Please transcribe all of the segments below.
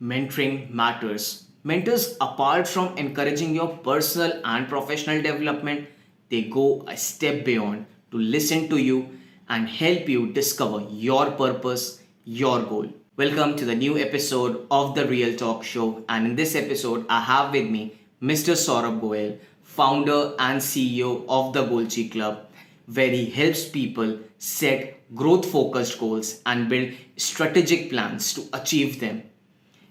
mentoring matters. Mentors, apart from encouraging your personal and professional development, they go a step beyond to listen to you and help you discover your purpose, your goal. Welcome to the new episode of the Real Talk Show. And in this episode, I have with me Mr. Saurabh Goel, founder and CEO of the Golchi Club, where he helps people set growth focused goals and build strategic plans to achieve them.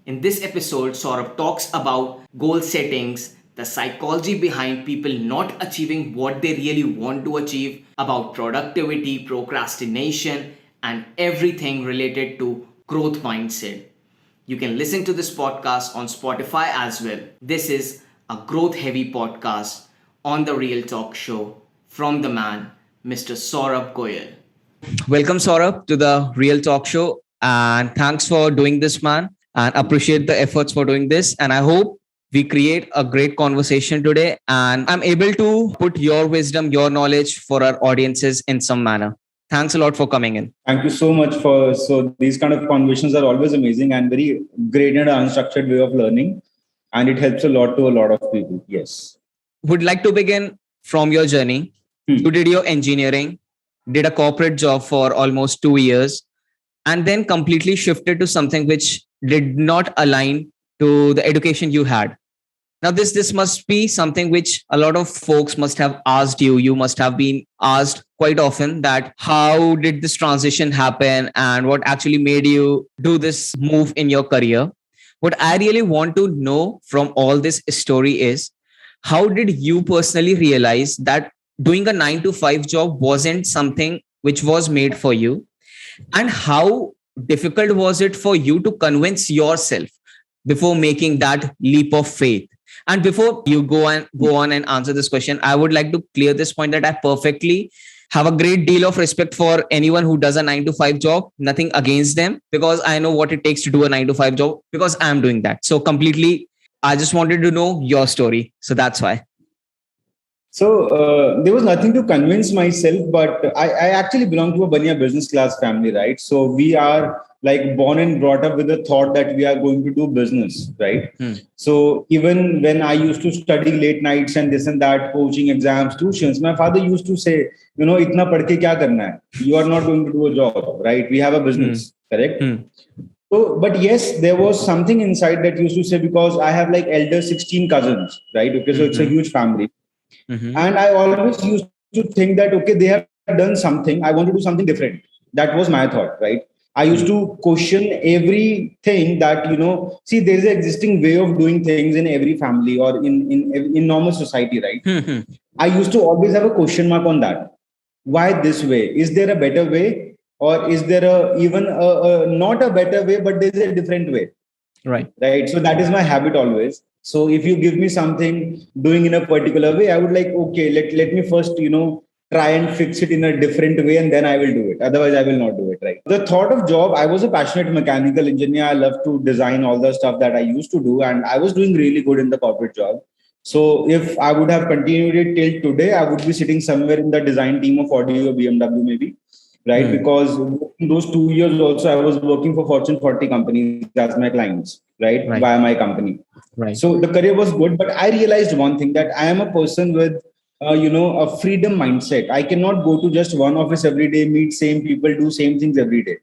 In this episode, Saurabh talks about goal settings, the psychology behind people not achieving what they really want to achieve, about productivity, procrastination, and everything related to growth mindset. You can listen to this podcast on Spotify as well. This is a growth heavy podcast on the Real Talk Show from the man, Mr. Saurabh Goyal. Welcome, Saurabh, to the Real Talk Show. And thanks for doing this, man. And appreciate the efforts for doing this. And I hope we create a great conversation today. And I'm able to put your wisdom, your knowledge for our audiences in some manner. Thanks a lot for coming in. Thank you so much for these kind of conversations are always amazing and very great and unstructured way of learning, and it helps a lot to a lot of people. Yes. Would like to begin from your journey. You did your engineering, did a corporate job for almost 2 years, and then completely shifted to something which did not align to the education you had. Now, this must be something which a lot of folks must have asked you. You must have been asked quite often that how did this transition happen and what actually made you do this move in your career. What I really want to know from all this story is how did you personally realize that doing a 9 to 5 job wasn't something which was made for you? And how difficult was it for you to convince yourself before making that leap of faith? And before you go on and answer this question, I would like to clear this point that I perfectly have a great deal of respect for anyone who does a 9 to 5 job. Nothing against them, because I know what it takes to do a 9 to 5 job because I'm doing that. So completely, I just wanted to know your story. So that's why. So there was nothing to convince myself, but I actually belong to a Banya business class family, right? So we are like born and brought up with the thought that we are going to do business, right? So even when I used to study late nights and this and that, coaching exams, tuitions, my father used to say, itna padh ke kya karna hai? You are not going to do a job, right? We have a business, correct? So, but yes, there was something inside that used to say, because I have like elder 16 cousins, right? Okay, so it's a huge family. And I always used to think that, okay, they have done something. I want to do something different. That was my thought, right? I used to question everything that, see, there's an existing way of doing things in every family or in normal society, right? I used to always have a question mark on that. Why this way? Is there a better way? Or is there even not a better way, but there's a different way? Right. So that is my habit always. So if you give me something doing in a particular way, I would like, okay, let me first, try and fix it in a different way, and then I will do it. Otherwise, I will not do it. Right. The thought of job, I was a passionate mechanical engineer. I love to design all the stuff that I used to do, and I was doing really good in the corporate job. So if I would have continued it till today, I would be sitting somewhere in the design team of Audi or BMW maybe. Right. Because in those 2 years also, I was working for Fortune 40 companies as my clients, right? Via my company. Right. So the career was good, but I realized one thing, that I am a person with, a freedom mindset. I cannot go to just one office every day, meet same people, do same things every day.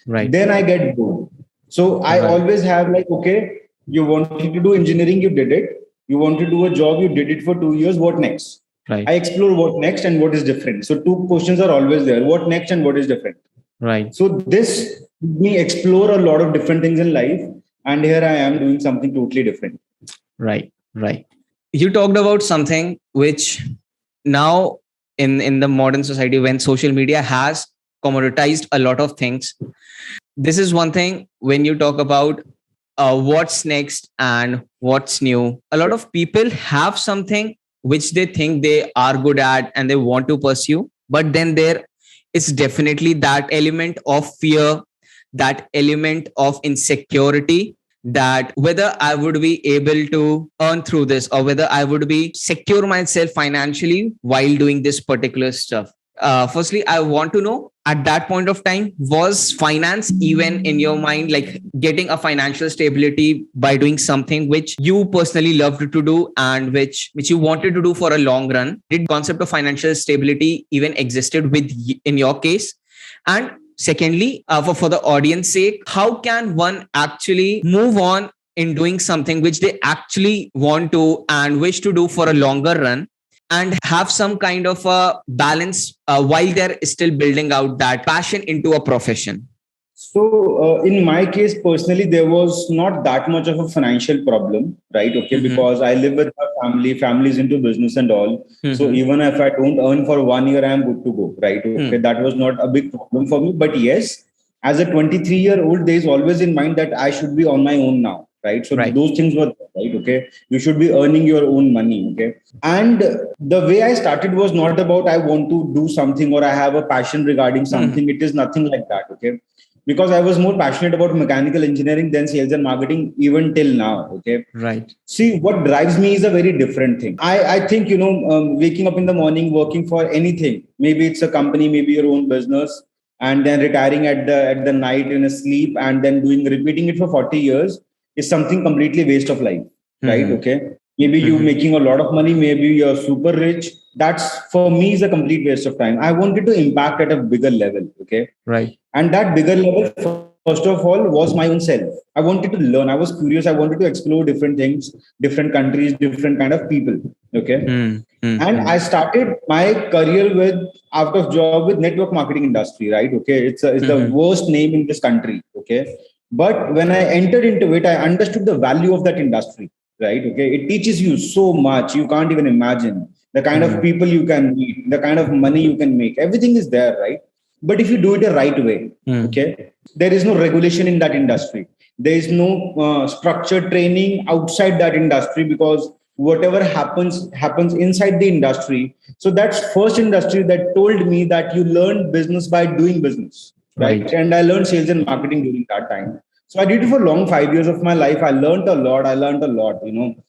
Right. Then I get bored. So I always have like, okay, you wanted to do engineering, you did it. You want to do a job, you did it for 2 years. What next? Right. I explore what next and what is different. So two questions are always there. What next and what is different? Right. So this me explore a lot of different things in life. And here I am doing something totally different. Right. You talked about something which now in the modern society, when social media has commoditized a lot of things, this is one thing when you talk about what's next and what's new. A lot of people have something which they think they are good at and they want to pursue. But then there is definitely that element of fear, that element of insecurity, that whether I would be able to earn through this or whether I would be secure myself financially while doing this particular stuff. Firstly, I want to know at that point of time, was finance even in your mind, like getting a financial stability by doing something which you personally loved to do and which you wanted to do for a long run? Did concept of financial stability even existed in your case? And secondly, for the audience sake, how can one actually move on in doing something which they actually want to and wish to do for a longer run, and have some kind of a balance while they're still building out that passion into a profession? So, in my case personally, there was not that much of a financial problem, right? Okay, Mm-hmm. because I live with my family, families into business and all. So, Mm-hmm. even if I don't earn for 1 year, I'm good to go, right? Okay, Hmm. that was not a big problem for me. But yes, as a 23-year-old, there is always in mind that I should be on my own now, right? So, Right. those things were right. Okay, you should be earning your own money. Okay, and the way I started was not about I want to do something or I have a passion regarding Hmm. something. It is nothing like that. Okay, because I was more passionate about mechanical engineering than sales and marketing even till now. Okay. Right. See, what drives me is a very different thing. I think, waking up in the morning, working for anything, maybe it's a company, maybe your own business, and then retiring at the night in a sleep and then repeating it for 40 years is something completely waste of life, right? Mm-hmm. Okay. Maybe you Mm-hmm. making a lot of money, maybe you're super rich. That's for me is a complete waste of time. I wanted to impact at a bigger level. Okay, Right. and that bigger level, first of all, was my own self. I wanted to learn. I was curious. I wanted to explore different things, different countries, different kind of people. Okay. And Mm-hmm. I started my career with out of job with network marketing industry, right? Okay. It's the Mm-hmm. worst name in this country. Okay. But when I entered into it, I understood the value of that industry, right? Okay. It teaches you so much. You can't even imagine the kind of Mm-hmm. people you can meet, the kind of money you can make. Everything is there, right? But if you do it the right way, okay, there is no regulation in that industry. There is no structured training outside that industry, because whatever happens inside the industry. So that's first industry that told me that you learn business by doing business, right? Right. And I learned sales and marketing during that time. So I did it for long 5 years of my life. I learned a lot.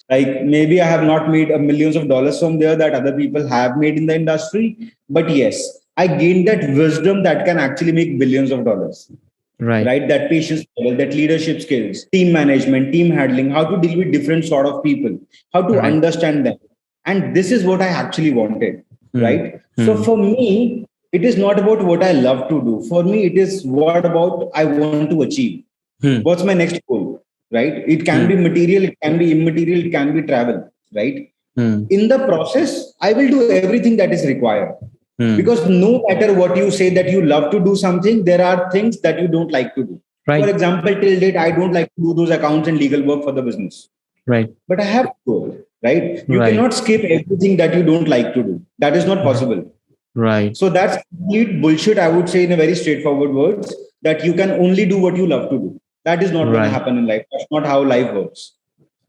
Like maybe I have not made millions of dollars from there that other people have made in the industry, but yes, I gained that wisdom that can actually make billions of dollars, Right. right? That patience level, that leadership skills, team management, team handling, how to deal with different sort of people, how to Right. understand them. And this is what I actually wanted, right? So Mm-hmm. for me, it is not about what I love to do. For me, it is what about I want to achieve. What's my next goal, right? It can be material, it can be immaterial, it can be travel, right? In the process, I will do everything that is required, because no matter what you say that you love to do something, there are things that you don't like to do. For Right. example, till date, I don't like to do those accounts and legal work for the business, Right. but I have to do it, right? You Right. cannot skip everything that you don't like to do. That is not possible. Right. So that's complete bullshit, I would say, in a very straightforward words, that you can only do what you love to do. That is not going to Right. happen in life. That's not how life works,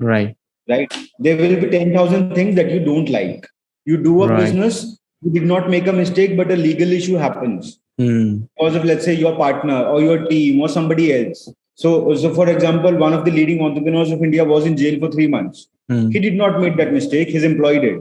Right. right? There will be 10,000 things that you don't like. You do a Right. business, you did not make a mistake, but a legal issue happens Mm. because of, let's say, your partner or your team or somebody else. So for example, one of the leading entrepreneurs of India was in jail for 3 months. He Mm. did not make that mistake. His employee did.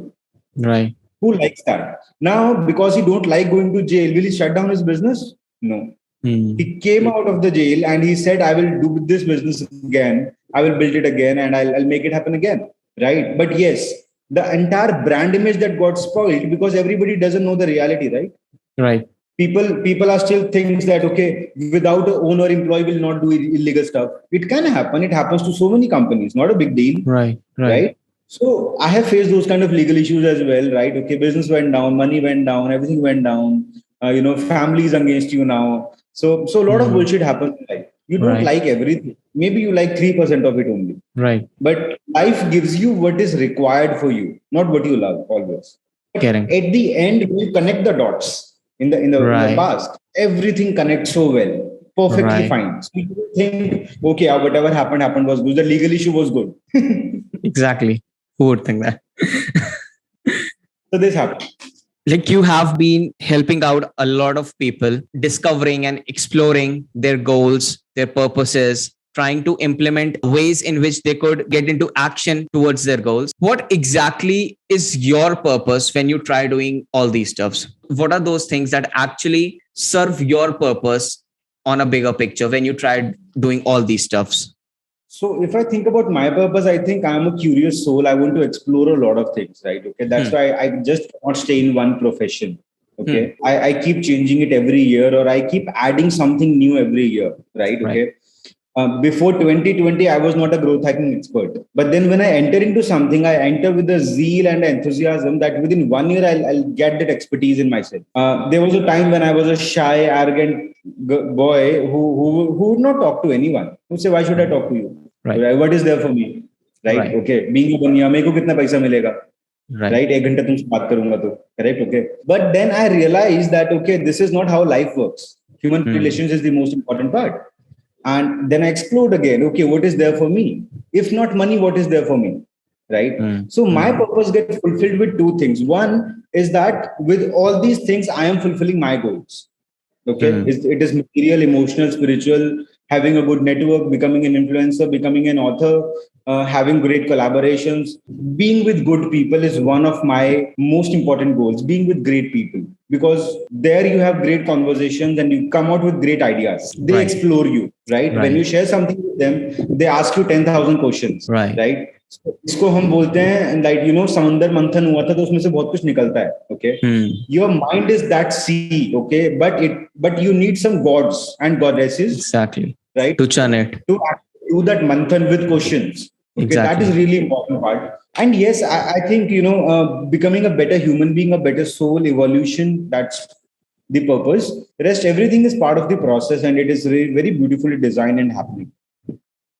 Right. Who likes that? Now, because he don't like going to jail, will he shut down his business? No. Mm. He came out of the jail and he said, I will do this business again. I will build it again and I'll make it happen again. Right. But yes, the entire brand image that got spoiled because everybody doesn't know the reality, right? Right. People are still thinks that okay, without a owner, employee will not do illegal stuff. It can happen. It happens to so many companies. Not a big deal, Right. Right. right? So I have faced those kind of legal issues as well, right? Okay, business went down, money went down, everything went down. Families against you now. So a lot of Mm. bullshit happens in life. You don't Right. like everything. Maybe you like 3% of it only. Right. But life gives you what is required for you, not what you love always. Getting. At the end, when you connect the dots in the Right. past, everything connects so well, perfectly Right. fine. So you think, okay, whatever happened was good. The legal issue was good. Exactly. Who would think that? So this happened. Like you have been helping out a lot of people discovering and exploring their goals, their purposes, trying to implement ways in which they could get into action towards their goals. What exactly is your purpose when you try doing all these stuffs? What are those things that actually serve your purpose on a bigger picture when you try doing all these stuffs? So if I think about my purpose, I think I'm a curious soul. I want to explore a lot of things, right? Okay. That's why I just cannot stay in one profession. Okay. I keep changing it every year, or I keep adding something new every year, right? Okay. Before 2020, I was not a growth hacking expert. But then when I enter into something, I enter with a zeal and enthusiasm that within 1 year, I'll get that expertise in myself. There was a time when I was a shy, arrogant boy who would not talk to anyone. Who say, why should I talk to you? Right. What is there for me? Right. Okay. Being a baniya, मेरे को कितना पैसा मिलेगा? Right. एक घंटा तुमसे बात करूंगा तो. Correct. Okay. But then I realized that, okay, this is not how life works. Human relations is the most important part. And then I explored again, okay, what is there for me? If not money, what is there for me? Right. So my purpose gets fulfilled with two things. One is that with all these things, I am fulfilling my goals. Okay. It is material, emotional, spiritual, having a good network, becoming an influencer, becoming an author, having great collaborations. Being with good people is one of my most important goals, being with great people, because there you have great conversations and you come out with great ideas. They explore you, right? When you share something with them, they ask you 10,000 questions, right? इसको हम बोलते हैं like you know समंदर मंथन हुआ था तो उसमें से बहुत कुछ निकलता है okay your mind is that see okay but you need some gods and goddesses exactly right to churn it to do that manthan with questions okay exactly. That is really important part and yes I think becoming a better human being, a better soul, evolution, that's the purpose. Rest everything is part of the process and it is really very beautifully designed and happening.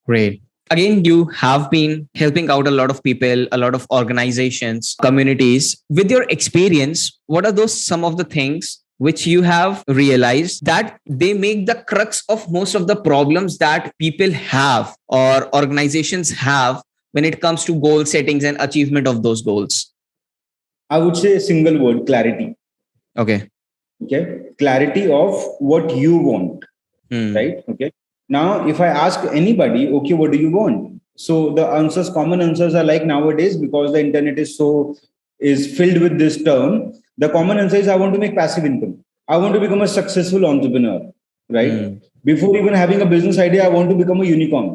Great. Again, you have been helping out a lot of people, a lot of organizations, communities. With your experience, what are those some of the things which you have realized that they make the crux of most of the problems that people have or organizations have when it comes to goal settings and achievement of those goals? I would say a single word: clarity. Okay. Clarity of what you want. Right? Okay. Now, if I ask anybody, okay, what do you want? So the common answers are like nowadays, because the internet is filled with this term. The common answer is I want to make passive income. I want to become a successful entrepreneur, right? Before even having a business idea, I want to become a unicorn.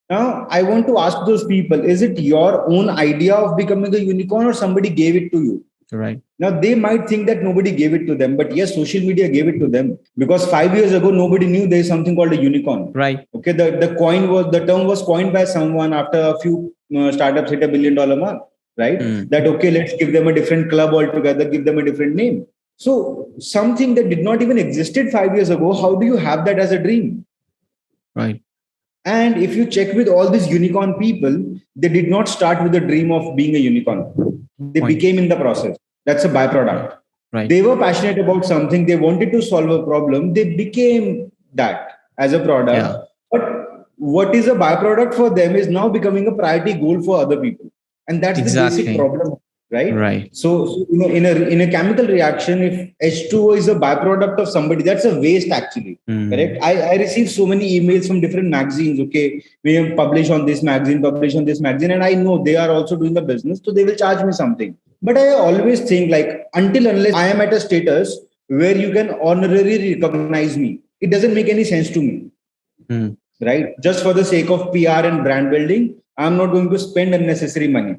Now, I want to ask those people, is it your own idea of becoming a unicorn or somebody gave it to you? Right. Now, they might think that nobody gave it to them, but yes, social media gave it to them, because 5 years ago, nobody knew there is something called a unicorn. Right. Okay. The term was coined by someone after a few startups hit $1 billion mark, right? That, okay, let's give them a different club altogether, give them a different name. So something that did not even existed 5 years ago, how do you have that as a dream? Right. And if you check with all these unicorn people, they did not start with the dream of being a unicorn. They became in the process. That's a byproduct. Right. They were passionate about something. They wanted to solve a problem. They became that as a product. Yeah. But what is a byproduct for them is now becoming a priority goal for other people. And that's the basic problem. Right. So in a chemical reaction, if H2O is a byproduct of somebody, that's a waste actually. Correct. I receive so many emails from different magazines. Okay, we have published on this magazine, and I know they are also doing a business, so they will charge me something. But I always think like unless I am at a status where you can honorarily recognize me, it doesn't make any sense to me. Right. Just for the sake of PR and brand building, I'm not going to spend unnecessary money.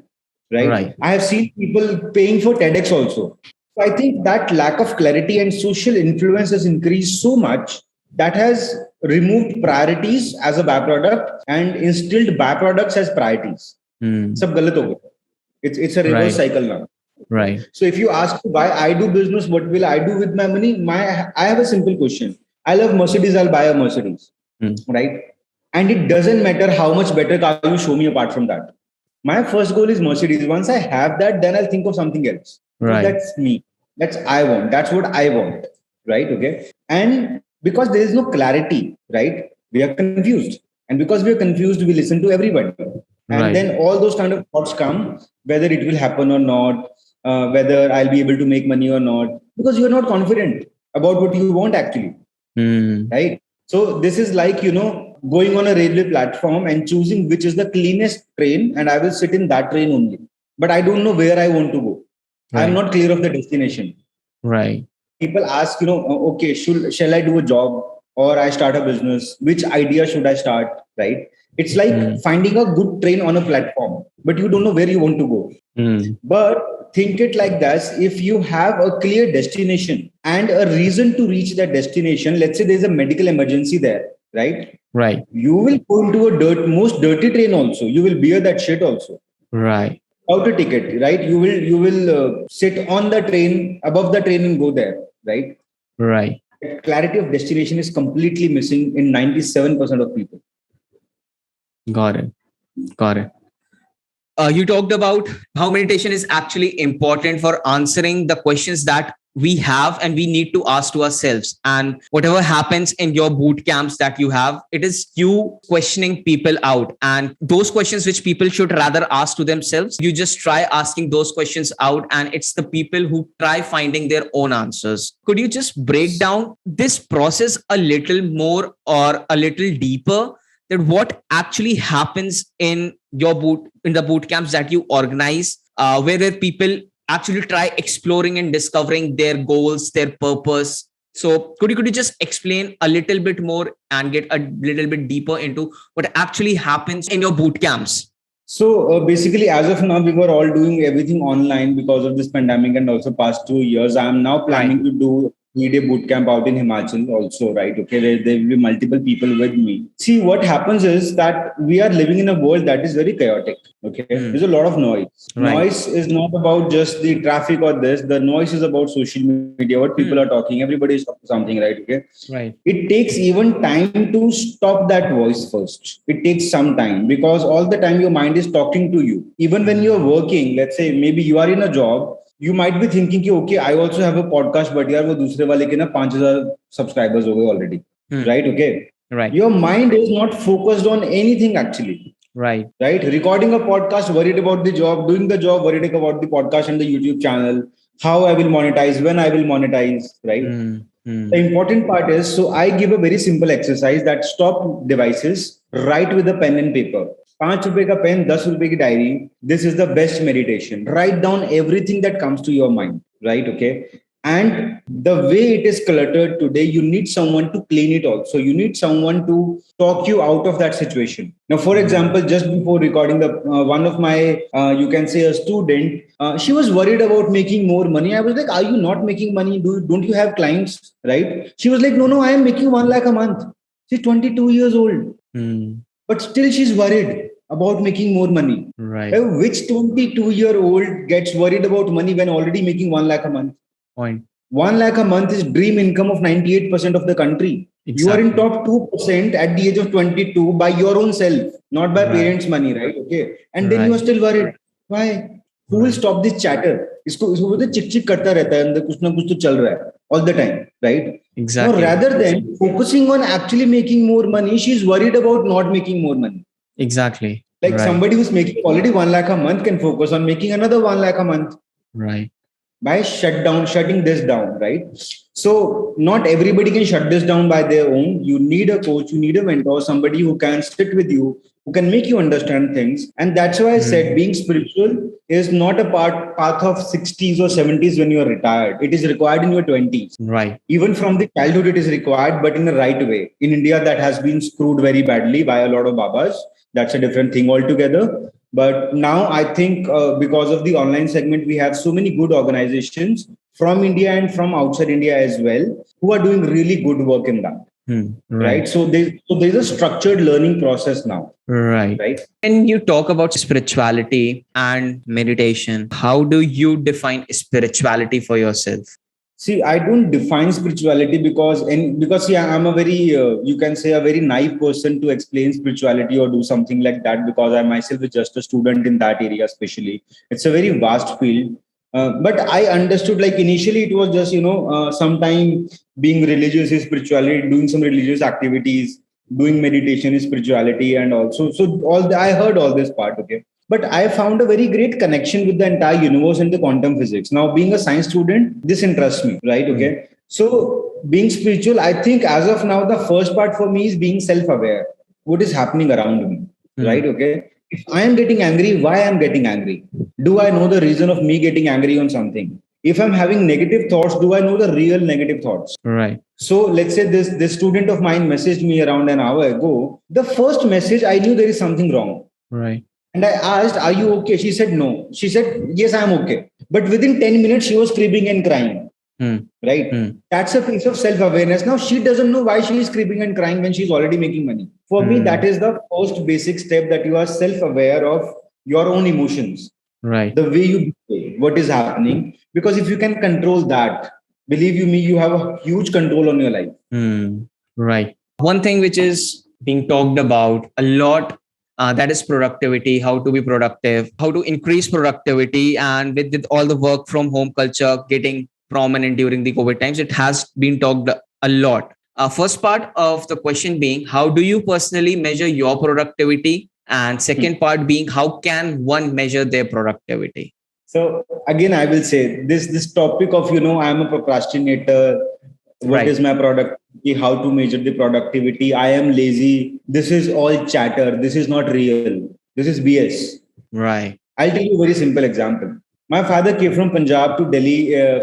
Right. I have seen people paying for TEDx also. So I think that lack of clarity and social influence has increased so much that has removed priorities as a byproduct and instilled byproducts as priorities. Sab galat ho gaya. It's a reverse cycle now. Right. So if you ask why I do business, what will I do with my money? I have a simple question. I love Mercedes. I'll buy a Mercedes. Right. And it doesn't matter how much better car you show me apart from that. My first goal is Mercedes. Once I have that, then I'll think of something else. Right. So that's me. That's I want. That's what I want. Right. Okay. And because there is no clarity, right? We are confused. And because we are confused, we listen to everybody. And then all those kind of thoughts come, whether it will happen or not, whether I'll be able to make money or not, because you're not confident about what you want actually. Right. So this is like, going on a railway platform and choosing which is the cleanest train, and I will sit in that train only. But I don't know where I want to go. I'm Right. not clear of the destination. Right. People ask, okay, shall I do a job or I start a business? Which idea should I start? Right? It's like Mm. finding a good train on a platform, but you don't know where you want to go. Mm. But think it like this: if you have a clear destination and a reason to reach that destination, let's say there's a medical emergency there, right? Right. You will go into a most dirty train also. You will bear that shit also. Right. Without a ticket, right? You will sit on the train, above the train, and go there, right? Right. Clarity of destination is completely missing in 97% of people. Got it. Got it. You talked about how meditation is actually important for answering the questions that we have and we need to ask to ourselves. And whatever happens in your boot camps that you have, it is you questioning people out. And those questions which people should rather ask to themselves, you just try asking those questions out, and it's the people who try finding their own answers. Could you just break down this process a little more or a little deeper? That what actually happens in the boot camps that you organize, where people actually try exploring and discovering their goals, their purpose. So could you just explain a little bit more and get a little bit deeper into what actually happens in your boot camps? So basically, as of now, we were all doing everything online because of this pandemic and also past 2 years. I am now planning to do 3-day boot camp out in Himachal also, right? Okay, there will be multiple people with me. See, what happens is that we are living in a world that is very chaotic. Okay, there's a lot of noise. Right. Noise is not about just the traffic or this. The noise is about social media, what people are talking. Everybody is talking something, right? Okay, Right. it takes even time to stop that voice first. It takes some time because all the time your mind is talking to you. Even when you're working, let's say maybe you are in a job, you might be thinking कि okay, I also have a podcast, but यार वो दूसरे वाले के ना 5,000 subscribers हो गए already, right? Okay, Right. your mind is not focused on anything actually. Right. Right, recording a podcast, worried about the job, doing the job, worried about the podcast and the YouTube channel, how I will monetize, when I will monetize, right? The important part is, so I give a very simple exercise that stop devices, write with a pen and paper. 5 रुपए का pen, 10 रुपए की diary. This is the best meditation. Write down everything that comes to your mind, right? Okay. And the way it is cluttered today, you need someone to clean it also. You need someone to talk you out of that situation. Now, for example, just before recording one of my, you can say a student, she was worried about making more money. I was like, are you not making money? Don't you have clients? Right? She was like, no, I am making 1 lakh a month. She's 22 years old, but still she's worried about making more money. Right. Which 22-year-old gets worried about money when already making 1 lakh a month? Point. 1 lakh a month is dream income of 98% of the country. You are in Exactly. top 2% at the age of 22 by your own self, not by Right. parents' money, right? Okay. And then Right. you are still worried. Why? Who will stop this chatter? इसको बोलते चिक चिक करता रहता है, अंदर कुछ ना कुछ तो चल रहा है all the time, right? Exactly. So rather than focusing on actually making more money, she's worried about not making more money. Exactly. Like Right. somebody who's making already 1 lakh a month can focus on making another 1 lakh a month Right. by shutting this down, right? So not everybody can shut this down by their own. You need a coach, you need a mentor, somebody who can sit with you, who can make you understand things. And that's why I said being spiritual is not a path of 60s or 70s when you are retired. It is required in your 20s. Right. Even from the childhood, it is required, but in the right way. In India, that has been screwed very badly by a lot of babas. That's a different thing altogether. But now I think because of the online segment, we have so many good organizations from India and from outside India as well, who are doing really good work in that. Right. So there's a structured learning process now. Right. Right. When you talk about spirituality and meditation, how do you define spirituality for yourself? See, I don't define spirituality because I'm a very you can say a very naive person to explain spirituality or do something like that, because I myself is just a student in that area. Especially, it's a very vast field. But I understood, like initially it was just sometime being religious is spirituality, doing some religious activities, doing meditation is spirituality, and also I heard all this part. Okay. But I found a very great connection with the entire universe and the quantum physics. Now, being a science student, this interests me, right? Okay. So being spiritual, I think as of now, the first part for me is being self-aware. What is happening around me, right? Okay. If I am getting angry, why I am getting angry? Do I know the reason of me getting angry on something? If I'm having negative thoughts, do I know the real negative thoughts? Right. So let's say this student of mine messaged me around an hour ago. The first message, I knew there is something wrong. Right. And I asked, "Are you okay?" She said, "No." She said, "Yes, I'm okay." But within 10 minutes, she was creeping and crying. Hmm. Right? That's a piece of self awareness. Now, she doesn't know why she is creeping and crying when she's already making money. For me, that is the first basic step, that you are self aware of your own emotions, Right. the way you behave, what is happening. Because if you can control that, believe you me, you have a huge control on your life. Right. One thing which is being talked about a lot, that is productivity, how to be productive, how to increase productivity. And with all the work from home culture getting prominent during the COVID times, it has been talked a lot. First part of the question being, how do you personally measure your productivity? And second part being, how can one measure their productivity? So again, I will say this topic of, I'm a procrastinator. What Right. is my productivity? How to measure the productivity? I am lazy. This is all chatter. This is not real. This is BS. Right. I'll tell you a very simple example. My father came from Punjab to Delhi,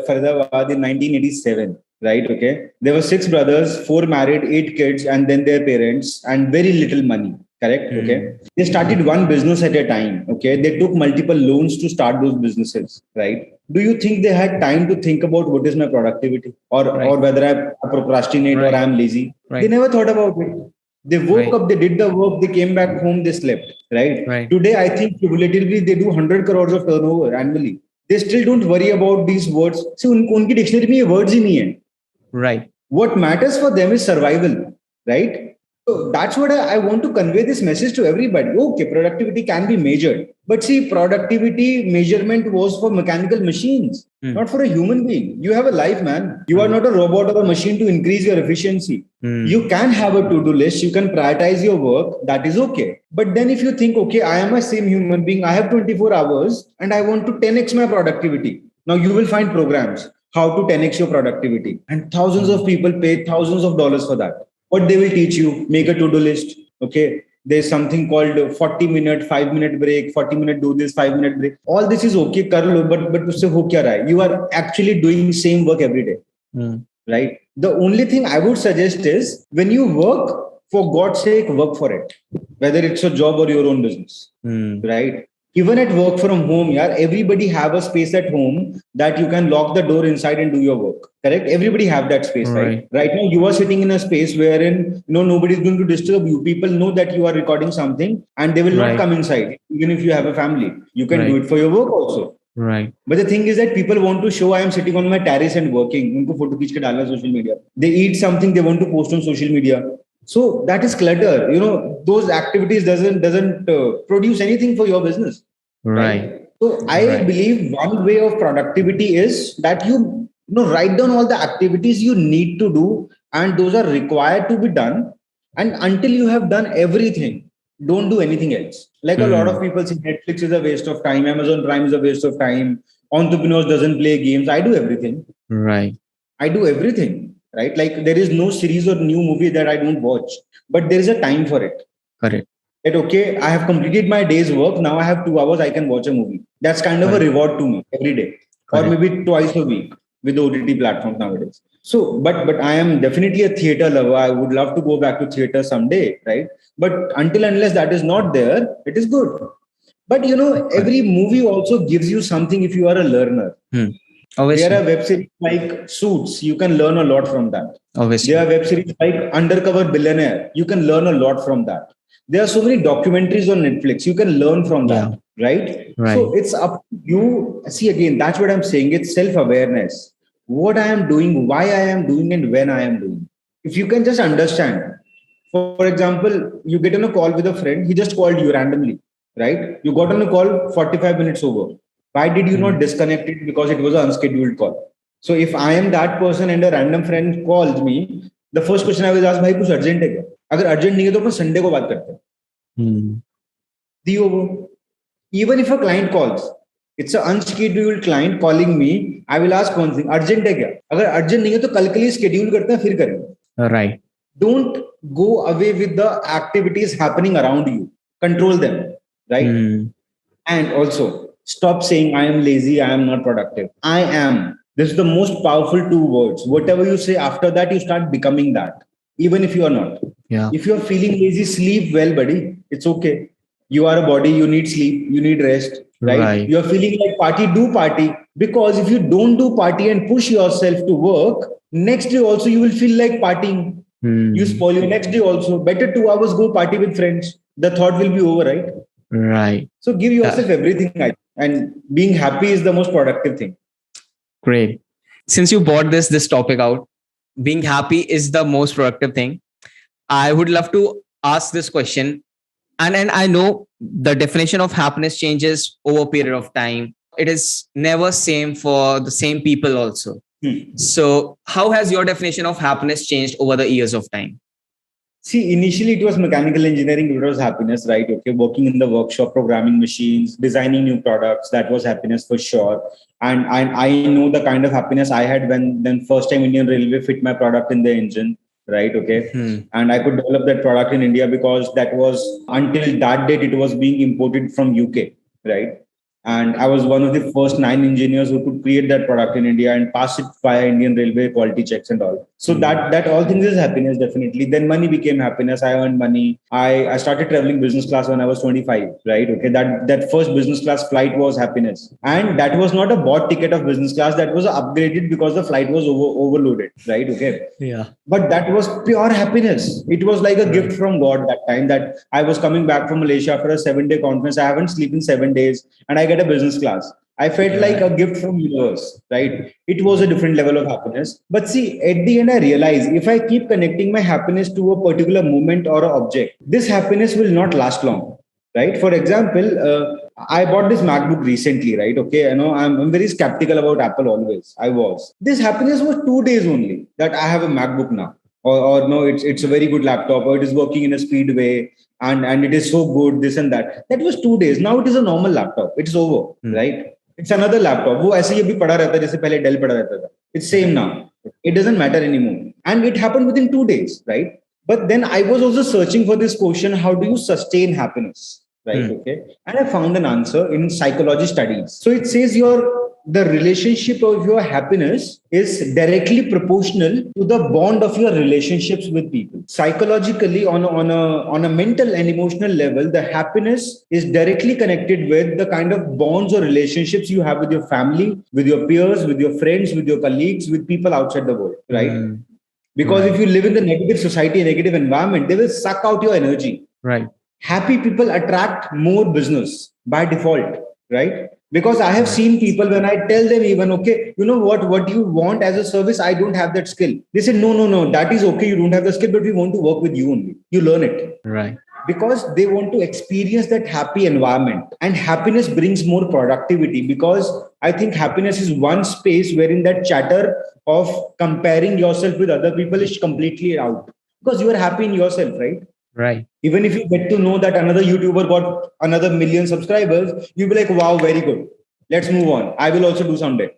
Faridabad in 1987. Right? Okay. There were 6 brothers, 4 married, 8 kids, and then their parents, and very little money. Correct? Okay. They started one business at a time. Okay. They took multiple loans to start those businesses. Right? Do you think they had time to think about what is my productivity, or whether I procrastinate or I am lazy? They never thought about it. They woke up, they did the work, they came back home, they slept. Right? Today, I think cumulatively they do 100 crores of turnover annually. They still don't worry about these words. See, उनकी dictionary में ये words ही नहीं है. Right. What matters for them is survival, right? So that's what I want to convey this message to everybody. Okay, productivity can be measured. But see, productivity measurement was for mechanical machines, not for a human being. You have a life, man. You are not a robot or a machine to increase your efficiency. You can have a to-do list. You can prioritize your work. That is okay. But then if you think, okay, I am a same human being. I have 24 hours and I want to 10x my productivity. Now you will find programs how to 10x your productivity. And thousands of people pay thousands of dollars for that. What they will teach you, make a to-do list. Okay. There's something called 40-minute, 5-minute break, 40-minute do this, 5-minute break. All this is okay, kar lo, but usse ho kya raha hai? You are actually doing same work every day. Right? The only thing I would suggest is, when you work, for God's sake, work for it. Whether it's a job or your own business. Right? Even at work from home, everybody have a space at home that you can lock the door inside and do your work. Correct? Everybody have that space, right? Right now, you are sitting in a space wherein nobody is going to disturb you. People know that you are recording something and they will not come inside. Even if you have a family, you can do it for your work also. Right. But the thing is that people want to show I am sitting on my terrace and working. Unko photo खींच के डालना social media. They eat something, they want to post on social media. So that is clutter. Those activities doesn't produce anything for your business. Right. So I believe one way of productivity is that you write down all the activities you need to do, and those are required to be done. And until you have done everything, don't do anything else. Like a lot of people say Netflix is a waste of time, Amazon Prime is a waste of time, entrepreneurs doesn't play games. I do everything. Right. I do everything. Right? Like there is no series or new movie that I don't watch, but there is a time for it. Correct. That okay, I have completed my day's work. Now I have 2 hours. I can watch a movie. That's kind of a reward to me every day, or maybe twice a week with OTT platforms nowadays. So, but I am definitely a theater lover. I would love to go back to theater someday, right? But until unless that is not there, it is good. But every movie also gives you something if you are a learner. Obviously. There are web series like Suits. You can learn a lot from that. Obviously. There are web series like Undercover Billionaire. You can learn a lot from that. There are so many documentaries on Netflix. You can learn from that, right? So it's up to you. See, again, that's what I'm saying. It's self-awareness. What I am doing, why I am doing, and when I am doing. If you can just understand. For example, you get on a call with a friend. He just called you randomly, right? You got on a call 45 minutes over. Why did you not disconnect it? Because it was an unscheduled call. So if I am that person and a random friend calls me, the first question I will ask, भाई कुछ urgent है क्या? अगर urgent नहीं है तो अपन Sunday को बात करते हैं. दियो वो. Even if a client calls, It's an unscheduled client calling me. I will ask one thing, urgent है क्या? अगर urgent नहीं है तो कल के लिए schedule करते हैं फिर करेंगे. Right. Don't go away with the activities happening around you. Control them, right? And also stop saying I am lazy, I am not productive. I am. This is the most powerful two words. Whatever you say after that, you start becoming that, even if you are not. Yeah. If you are feeling lazy, sleep well, buddy. It's okay. You are a body, you need sleep, you need rest, right? You are feeling like party, do party. Because if you don't do party and push yourself to work, next day also you will feel like partying. You spoil your next day also. Better 2 hours go party with friends. The thought will be over, right? Right. So give yourself everything. And being happy is the most productive thing. Great. Since you brought this topic out, being happy is the most productive thing. I would love to ask this question. And I know the definition of happiness changes over a period of time. It is never same for the same people also. So how has your definition of happiness changed over the years of time? See, initially it was mechanical engineering. It was happiness, right? Okay, working in the workshop, programming machines, designing new products. That was happiness for sure. And I know the kind of happiness I had when first time Indian Railway fit my product in the engine. Right. Okay. And I could develop that product in India because that was until that date, it was being imported from UK. Right. And I was one of the first 9 engineers who could create that product in India and pass it via Indian Railway quality checks and all. So that all things is happiness, definitely. Then money became happiness. I earned money. I started traveling business class when I was 25, right? Okay. That first business class flight was happiness. And that was not a bought ticket of business class. That was upgraded because the flight was overloaded, right? Okay. Yeah. But that was pure happiness. It was like a gift from God that time that I was coming back from Malaysia after a 7-day conference. I haven't slept in 7 days and I get a business class. I felt like a gift from universe, right? It was a different level of happiness. But see, at the end, I realized if I keep connecting my happiness to a particular moment or an object, this happiness will not last long, right? For example, I bought this MacBook recently, right? Okay, I'm very skeptical about Apple always. I was. This happiness was 2 days only that I have a MacBook now. Or no, it's a very good laptop, or it is working in a speed way, and it is so good, this and that. That was 2 days. Now it is a normal laptop. It's over, right? It's another laptop. वो ऐसे ही अभी पड़ा रहता है जैसे पहले Dell पड़ा रहता था. It's same now. It doesn't matter anymore. And it happened within 2 days, right? But then I was also searching for this question: how do you sustain happiness, right? Okay, and I found an answer in psychology studies. So it says the relationship of your happiness is directly proportional to the bond of your relationships with people. Psychologically, on a mental and emotional level, the happiness is directly connected with the kind of bonds or relationships you have with your family, with your peers, with your friends, with your colleagues, with people outside the world, right? Because if you live in the negative society, negative environment, they will suck out your energy. Right. Happy people attract more business by default, right? Because I have seen people, when I tell them even, okay, you know what you want as a service, I don't have that skill. They say, no, that is okay. You don't have the skill, but we want to work with you only. You learn it. Right. Because they want to experience that happy environment. And happiness brings more productivity, because I think happiness is one space wherein that chatter of comparing yourself with other people is completely out. Because you are happy in yourself, right? Right. Even if you get to know that another YouTuber got another 1 million subscribers, you'll be like, wow, very good. Let's move on. I will also do someday.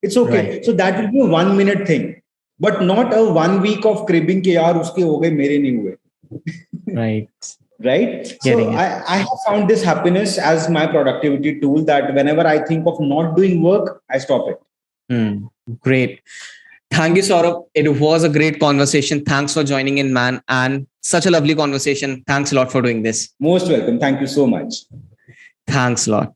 It's okay. Right. So that will be a 1 minute thing, but not a 1 week of cribbing ke yaar uske ho gaye, mere nahi hue. Right. Right. So I have found this happiness as my productivity tool, that whenever I think of not doing work, I stop it. Great. Thank you, Saurabh. It was a great conversation. Thanks for joining in, man. And such a lovely conversation. Thanks a lot for doing this. Most welcome. Thank you so much. Thanks a lot.